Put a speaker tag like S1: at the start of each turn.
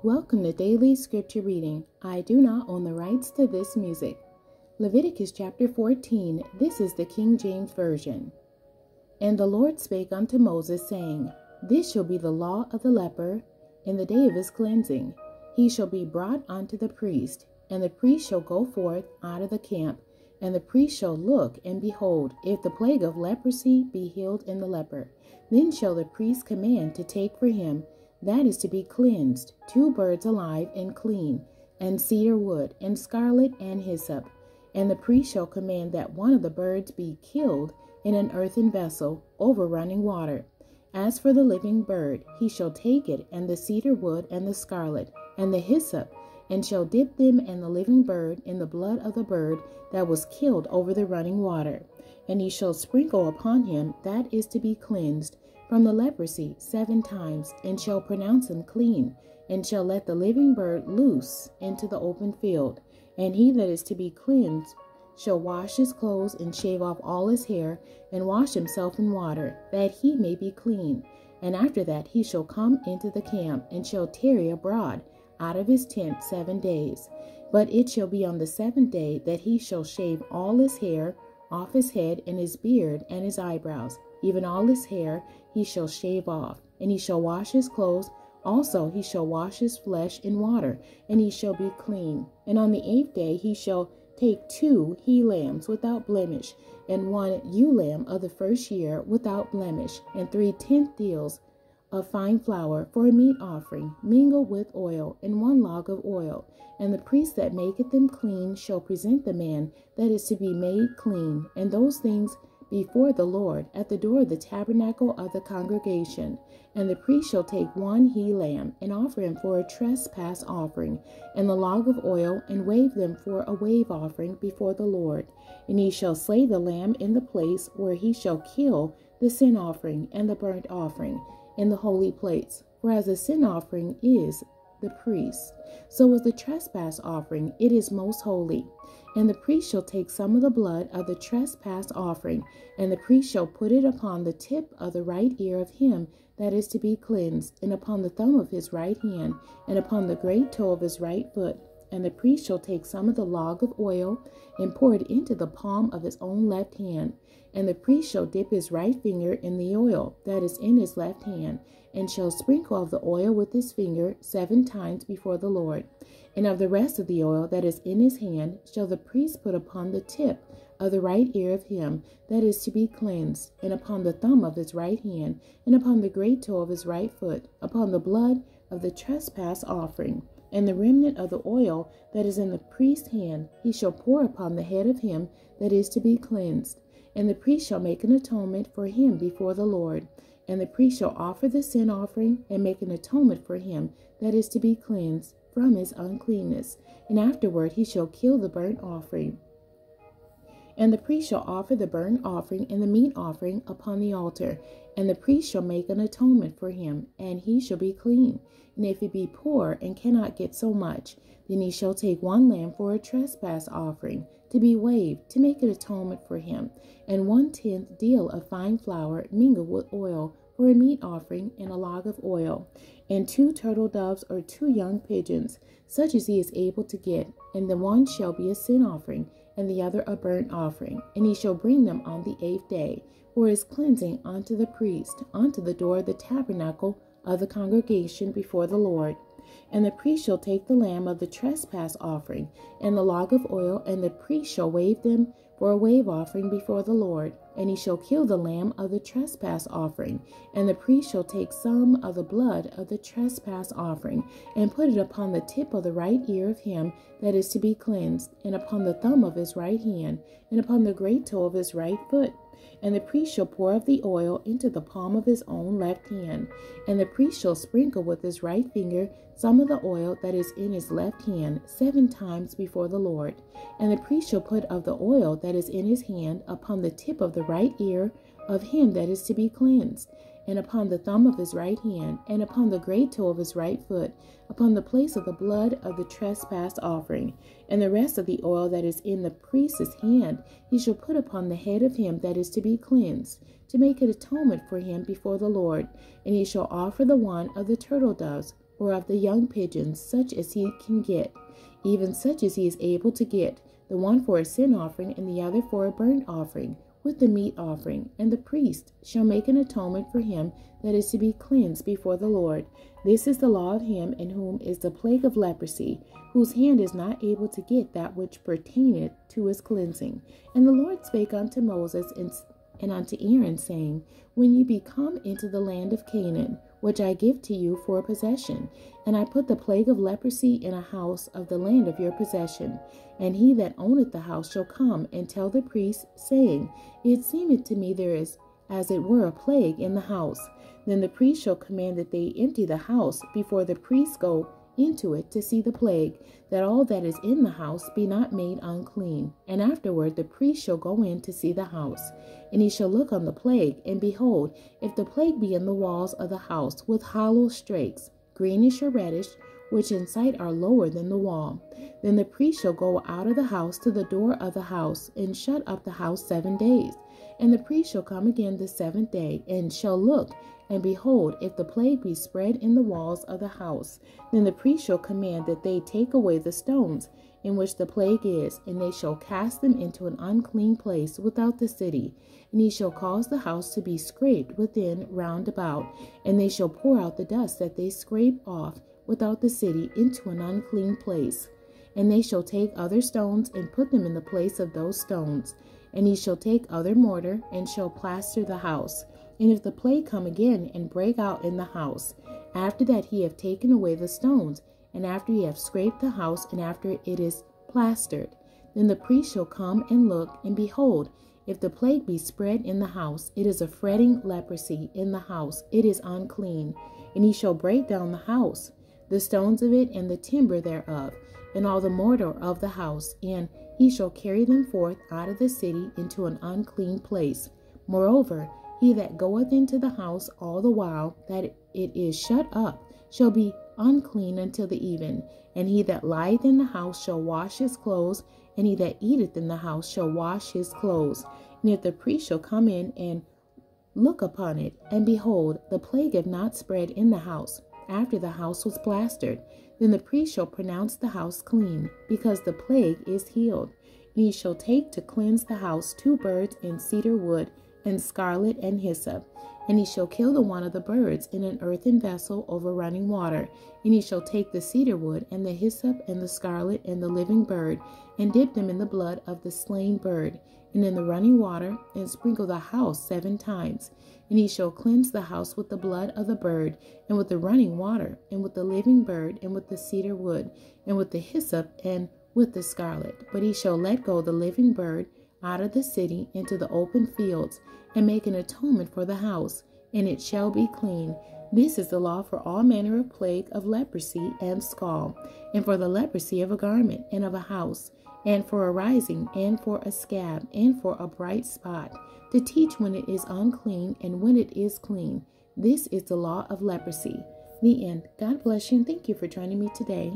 S1: Welcome to Daily Scripture Reading. I do not own the rights to this music. Leviticus chapter 14. This is the King James Version. And the Lord spake unto Moses, saying, This shall be the law of the leper in the day of his cleansing. He shall be brought unto the priest, and the priest shall go forth out of the camp, and the priest shall look, and behold, if the plague of leprosy be healed in the leper. Then shall the priest command to take for him, that is to be cleansed, 2 birds alive and clean, and cedar wood, and scarlet, and hyssop. And the priest shall command that one of the birds be killed in an earthen vessel over running water. As for the living bird, he shall take it, and the cedar wood, and the scarlet, and the hyssop, and shall dip them and the living bird in the blood of the bird that was killed over the running water. And he shall sprinkle upon him that is to be cleansed from the leprosy 7 times, and shall pronounce him clean, and shall let the living bird loose into the open field. And he that is to be cleansed shall wash his clothes, and shave off all his hair, and wash himself in water, that he may be clean. And after that he shall come into the camp, and shall tarry abroad out of his tent 7 days. But it shall be on the 7th day that he shall shave all his hair off his head, and his beard, and his eyebrows, even all his hair he shall shave off. And he shall wash his clothes, also he shall wash his flesh in water, and he shall be clean. And on the 8th day he shall take 2 he-lambs without blemish, and 1 ewe-lamb of the first year without blemish, and 3 tenth deals of fine flour for a meat offering, mingled with oil, and 1 log of oil. And the priest that maketh them clean shall present the man that is to be made clean, and those things before the Lord at the door of the tabernacle of the congregation. And the priest shall take 1 he-lamb, and offer him for a trespass offering, and the log of oil, and wave them for a wave offering before the Lord. And he shall slay the lamb in the place where he shall kill the sin offering and the burnt offering in the holy place. For as the sin offering is the priest, so is the trespass offering, it is most holy. And the priest shall take some of the blood of the trespass offering, and the priest shall put it upon the tip of the right ear of him that is to be cleansed, and upon the thumb of his right hand, and upon the great toe of his right foot. And the priest shall take some of the log of oil, and pour it into the palm of his own left hand. And the priest shall dip his right finger in the oil that is in his left hand, and shall sprinkle of the oil with his finger 7 times before the Lord. And of the rest of the oil that is in his hand shall the priest put upon the tip of the right ear of him that is to be cleansed, and upon the thumb of his right hand, and upon the great toe of his right foot, upon the blood of the trespass offering. And the remnant of the oil that is in the priest's hand he shall pour upon the head of him that is to be cleansed. And the priest shall make an atonement for him before the Lord. And the priest shall offer the sin offering, and make an atonement for him that is to be cleansed from his uncleanness. And afterward he shall kill the burnt offering. And the priest shall offer the burnt offering and the meat offering upon the altar. And the priest shall make an atonement for him, and he shall be clean. And if he be poor and cannot get so much, then he shall take 1 lamb for a trespass offering, to be waved, to make an atonement for him, and 1/10 deal of fine flour mingled with oil for a meat offering, and a log of oil, and 2 turtle doves or 2 young pigeons, such as he is able to get. And the one shall be a sin offering, and the other a burnt offering. And he shall bring them on the 8th day for his cleansing unto the priest, unto the door of the tabernacle of the congregation before the Lord. And the priest shall take the lamb of the trespass offering, and the log of oil, and the priest shall wave them for a wave offering before the Lord. And he shall kill the lamb of the trespass offering, and the priest shall take some of the blood of the trespass offering, and put it upon the tip of the right ear of him that is to be cleansed, and upon the thumb of his right hand, and upon the great toe of his right foot. And the priest shall pour of the oil into the palm of his own left hand. And the priest shall sprinkle with his right finger some of the oil that is in his left hand 7 times before the Lord. And the priest shall put of the oil that is in his hand upon the tip of the right ear of him that is to be cleansed, and upon the thumb of his right hand, and upon the great toe of his right foot, upon the place of the blood of the trespass offering. And the rest of the oil that is in the priest's hand he shall put upon the head of him that is to be cleansed, to make an atonement for him before the Lord. And he shall offer the one of the turtle doves or of the young pigeons, such as he can get, even such as he is able to get, the one for a sin offering and the other for a burnt offering, with the meat offering. And the priest shall make an atonement for him that is to be cleansed before the Lord. This is the law of him in whom is the plague of leprosy, whose hand is not able to get that which pertaineth to his cleansing. And the Lord spake unto Moses and unto Aaron, saying, When ye be come into the land of Canaan, which I give to you for a possession, and I put the plague of leprosy in a house of the land of your possession, and he that owneth the house shall come and tell the priest, saying, It seemeth to me there is as it were a plague in the house. Then the priest shall command that they empty the house before the priests go into it to see the plague, that all that is in the house be not made unclean. And afterward the priest shall go in to see the house, and he shall look on the plague, and behold, if the plague be in the walls of the house with hollow strakes, greenish or reddish, which in sight are lower than the wall, then the priest shall go out of the house to the door of the house, and shut up the house 7 days. And the priest shall come again the 7th day, and shall look, and behold, if the plague be spread in the walls of the house, then the priest shall command that they take away the stones in which the plague is, and they shall cast them into an unclean place without the city. And he shall cause the house to be scraped within round about, and they shall pour out the dust that they scrape off without the city into an unclean place. And they shall take other stones and put them in the place of those stones. And he shall take other mortar and shall plaster the house. And if the plague come again and break out in the house, after that he have taken away the stones, and after he have scraped the house, and after it is plastered, then the priest shall come and look, and behold, if the plague be spread in the house, it is a fretting leprosy in the house, it is unclean. And he shall break down the house, the stones of it, and the timber thereof, and all the mortar of the house, and he shall carry them forth out of the city into an unclean place. Moreover, he that goeth into the house all the while that it is shut up shall be unclean until the even. And he that lieth in the house shall wash his clothes, and he that eateth in the house shall wash his clothes. And if the priest shall come in and look upon it, and behold, the plague have not spread in the house, after the house was plastered, then the priest shall pronounce the house clean, because the plague is healed. And he shall take to cleanse the house 2 birds in cedar wood, and scarlet and hyssop. And he shall kill the one of the birds in an earthen vessel over running water. And he shall take the cedar wood, and the hyssop, and the scarlet, and the living bird, and dip them in the blood of the slain bird, and in the running water, and sprinkle the house 7 times. And he shall cleanse the house with the blood of the bird, and with the running water, and with the living bird, and with the cedar wood, and with the hyssop, and with the scarlet. But he shall let go the living bird out of the city into the open fields, and make an atonement for the house, and it shall be clean. This is the law for all manner of plague of leprosy and scall, and for the leprosy of a garment and of a house, and for a rising, and for a scab, and for a bright spot, to teach when it is unclean and when it is clean. This is the law of leprosy. The end. God bless you, and thank you for joining me today.